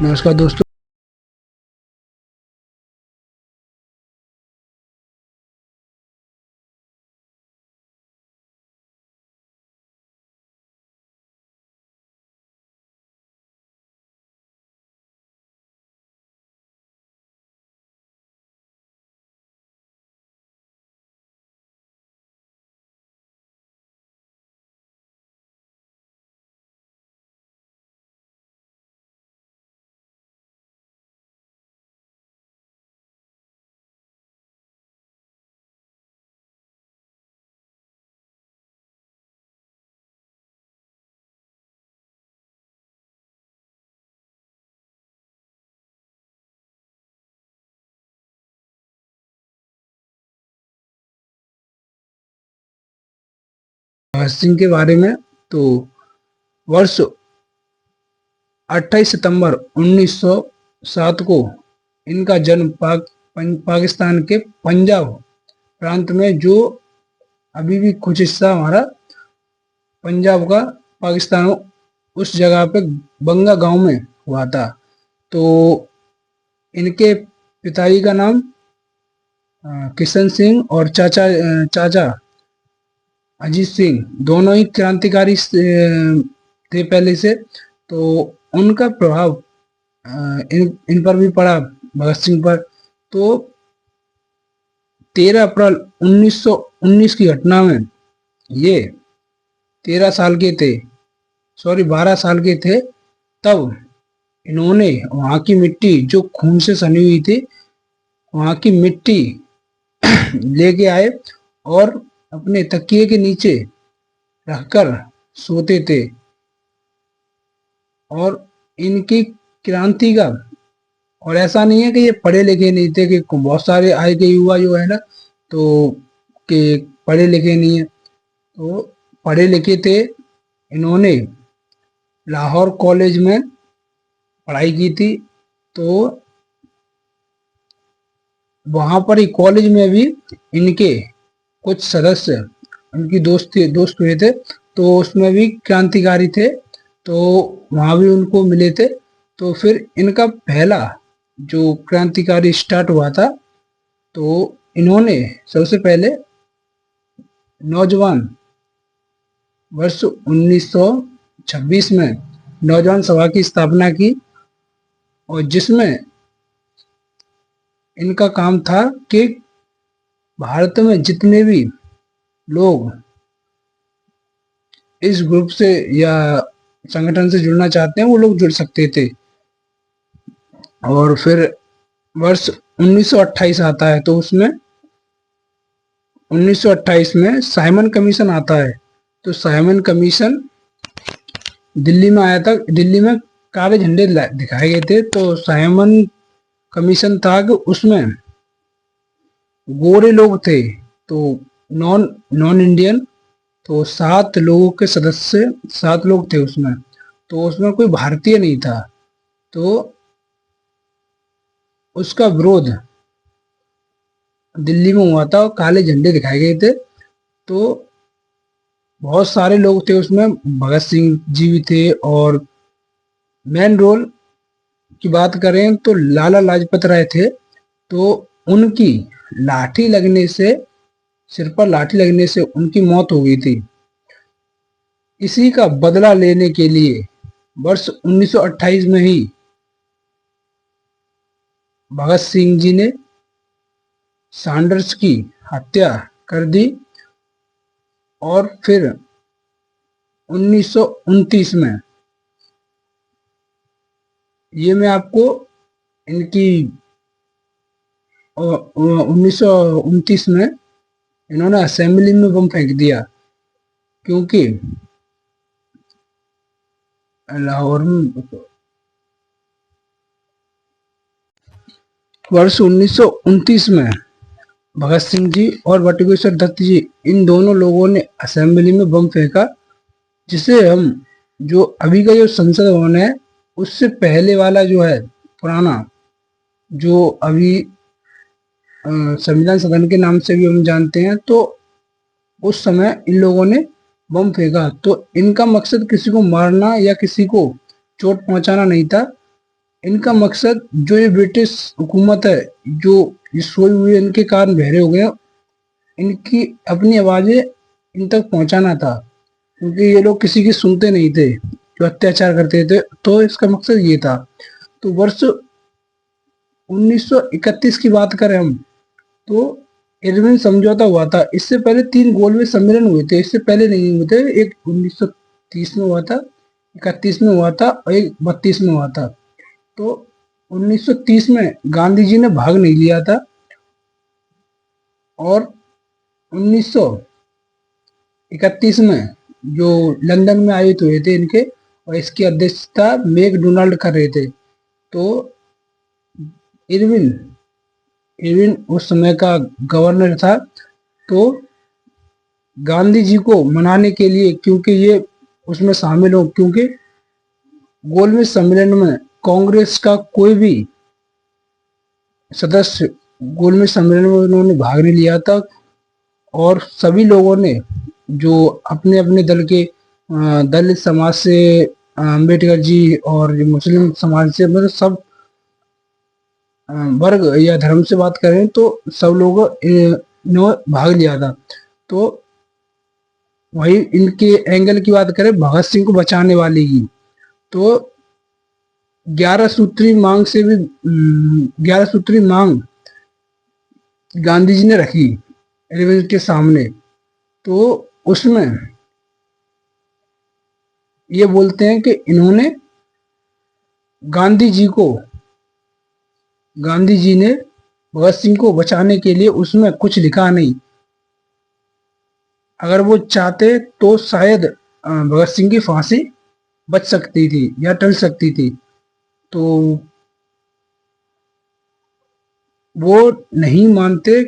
नमस्कार दोस्तों। भगत सिंह के बारे में तो वर्ष 28 सितंबर 1907 को इनका जन्म पाकिस्तान के पंजाब प्रांत में, जो अभी भी कुछ हिस्सा हमारा पंजाब का पाकिस्तान, उस जगह पे बंगा गांव में हुआ था। तो इनके पिताजी का नाम किशन सिंह और चाचा अजीत सिंह, दोनों ही क्रांतिकारी थे पहले से। तो उनका प्रभाव इन पर भी पड़ा, भगत सिंह पर। तो 13 अप्रैल 1919 की घटना में ये 13 साल के थे, 12 साल के थे, तब इन्होंने वहां की मिट्टी जो खून से सनी हुई थी, वहां की मिट्टी लेके आए और अपने तकिए के नीचे रखकर सोते थे। और इनकी क्रांति का, और ऐसा नहीं है कि ये पढ़े लिखे नहीं थे, कि बहुत सारे आज के युवा जो है ना, तो कि पढ़े लिखे नहीं है, तो पढ़े लिखे थे। इन्होंने लाहौर कॉलेज में पढ़ाई की थी। तो वहां पर ही कॉलेज में भी इनके कुछ सदस्य, उनकी दोस्त हुए थे, तो उसमें भी क्रांतिकारी थे, तो वहां भी उनको मिले थे। तो फिर इनका पहला जो क्रांतिकारी स्टार्ट हुआ था, तो इन्होंने सबसे पहले नौजवान वर्ष 1926 में नौजवान सभा की स्थापना की, और जिसमें इनका काम था कि भारत में जितने भी लोग इस ग्रुप से या संगठन से जुड़ना चाहते हैं, वो लोग जुड़ सकते थे। और फिर वर्ष 1928 आता है, तो उसमें 1928 में साइमन कमीशन आता है। तो साइमन कमीशन दिल्ली में आया था। दिल्ली में काले झंडे दिखाए गए थे। तो साइमन कमीशन था कि उसमें गोरे लोग थे, तो नॉन नॉन इंडियन, तो 7 लोगों के सदस्य, 7 लोग थे उसमें। तो उसमें कोई भारतीय नहीं था। तो उसका विरोध दिल्ली में हुआ था और काले झंडे दिखाए गए थे। तो बहुत सारे लोग थे उसमें, भगत सिंह जी भी थे। और मेन रोल की बात करें तो लाला लाजपत राय थे। तो उनकी लाठी लगने से, सिर पर लाठी लगने से उनकी मौत हो गई थी। इसी का बदला लेने के लिए वर्ष 1928 में ही भगत सिंह जी ने सैंडर्स की हत्या कर दी। और फिर 1929 में, ये मैं आपको इनकी 1929 में इन्होंने असेंबली में बम फेंक दिया, क्योंकि लाहौर में वर्ष 1929 में भगत सिंह जी और बटुकेश्वर दत्त जी, इन दोनों लोगों ने असेंबली में बम फेंका, जिसे हम जो अभी का जो संसद भवन है, उससे पहले वाला जो है पुराना, जो अभी संविधान सदन के नाम से भी हम जानते हैं, तो उस समय इन लोगों ने बम फेंका। तो इनका मकसद किसी को मारना या किसी को चोट पहुंचाना नहीं था। इनका मकसद जो ये ब्रिटिश हुकूमत है, जो ये सोए हुए इनके कान बहरे हो गए, इनकी अपनी आवाजें इन तक पहुंचाना था, क्योंकि ये लोग किसी की सुनते नहीं थे, जो अत्याचार करते थे। तो इसका मकसद ये था। तो वर्ष 1931 की बात करें हम, तो इरविन समझौता हुआ था। इससे पहले 3 गोलमेज सम्मेलन हुए थे, इससे पहले नहीं हुए थे। एक 1930 में हुआ था, 31 में हुआ था और एक 32 में हुआ था। तो 1930 में गांधी जी ने भाग नहीं लिया था, और 1931 में जो लंदन में आयोजित हुए थे इनके, और इसकी अध्यक्षता मैकडोनाल्ड कर रहे थे। तो इरविन इरविन उस समय का गवर्नर था। तो गांधी जी को मनाने के लिए, क्योंकि ये उसमें शामिल हो, क्योंकि गोलमेज सम्मेलन में कांग्रेस का कोई भी सदस्य गोलमेज सम्मेलन में उन्होंने भाग नहीं लिया था, और सभी लोगों ने जो अपने अपने दल के दलित समाज से, अम्बेडकर जी, और मुस्लिम समाज से, मतलब सब वर्ग या धर्म से बात करें तो सब लोग ने भाग लिया था। तो वही इनके एंगल की बात करें भगत सिंह को बचाने वाली की, तो 11 सूत्री मांग से भी 11 सूत्री मांग गांधी जी ने रखी इरविन के सामने। तो उसमें ये बोलते हैं कि इन्होंने गांधी जी को गांधी जी ने भगत सिंह को बचाने के लिए उसमें कुछ लिखा नहीं। अगर वो चाहते तो शायद भगत सिंह की फांसी बच सकती थी या टल सकती थी। तो वो नहीं मानते